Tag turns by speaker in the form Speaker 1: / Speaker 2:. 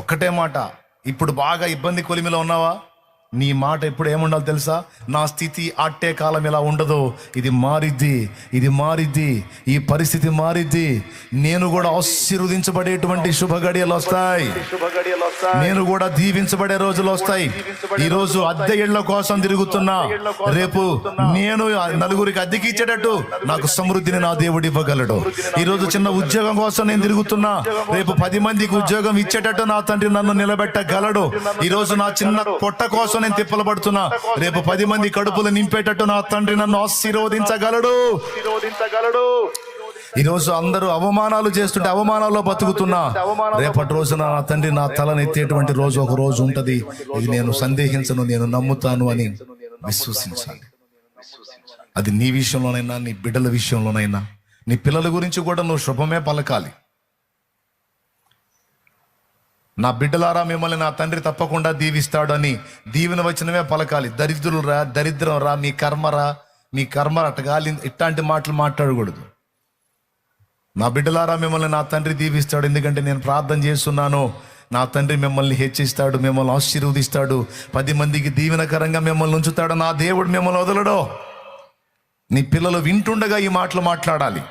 Speaker 1: ఒక్కటే మాట, ఇప్పుడు బాగా ఇబ్బంది కొలిమిలో ఉన్నావా? నీ మాట ఎప్పుడు ఏముండాలి తెలుసా? నా స్థితి అట్టే కాలం ఇలా ఉండదు, ఇది మారిద్ది, ఇది మారిద్ది, ఈ పరిస్థితి మారిద్ది. నేను కూడా ఆశీర్వదించబడేటువంటి శుభ గడియలు వస్తాయి, నేను కూడా దీవించబడే రోజులు వస్తాయి. ఈ రోజు అద్దె ఇళ్ల కోసం తిరుగుతున్నా, రేపు నేను నలుగురికి అద్దెకి ఇచ్చేటట్టు నాకు సమృద్ధిని నా దేవుడు ఇవ్వగలడు. ఈ రోజు చిన్న ఉద్యోగం కోసం నేను తిరుగుతున్నా, రేపు 10 మందికి ఉద్యోగం ఇచ్చేటట్టు నా తండ్రి నన్ను నిలబెట్టగలడు. ఈ రోజు నా చిన్న పొట్ట కోసం నేను తిప్పలబడుతున్నా, రేపు 10 మంది కడుపులు నింపేటట్టు నా తండ్రి నన్ను ఆశీర్వదించగలడు. ఈరోజు అందరూ అవమానాలు చేస్తుంటే అవమానాల్లో బతుకుతున్నా, రేపటి రోజున నా తండ్రి నా తలనెత్తేటువంటి రోజు ఒక రోజు ఉంటది. ఇది నేను సందేహించను, నేను నమ్ముతాను అని విశ్వసించాలి. అది నీ విషయంలోనైనా, నీ బిడ్డల విషయంలోనైనా, నీ పిల్లల గురించి కూడా నువ్వు శుభమే పలకాలి. నా బిడ్డలారా మిమ్మల్ని నా తండ్రి తప్పకుండా దీవిస్తాడు అని దీవెన వచనమే పలకాలి. దరిద్రులు రా, దరిద్రం రా, మీ కర్మ అట్టగాలి, ఇట్లాంటి మాటలు మాట్లాడకూడదు. నా బిడ్డలారా మిమ్మల్ని నా తండ్రి దీవిస్తాడు, ఎందుకంటే నేను ప్రార్థన చేస్తున్నాను. నా తండ్రి మిమ్మల్ని హెచ్చిస్తాడు, మిమ్మల్ని ఆశీర్వదిస్తాడు, 10 మందికి దీవెనకరంగా మిమ్మల్ని ఉంచుతాడు. నా దేవుడు మిమ్మల్ని వదలడు. నీ పిల్లలు వింటుండగా ఈ మాటలు మాట్లాడాలి.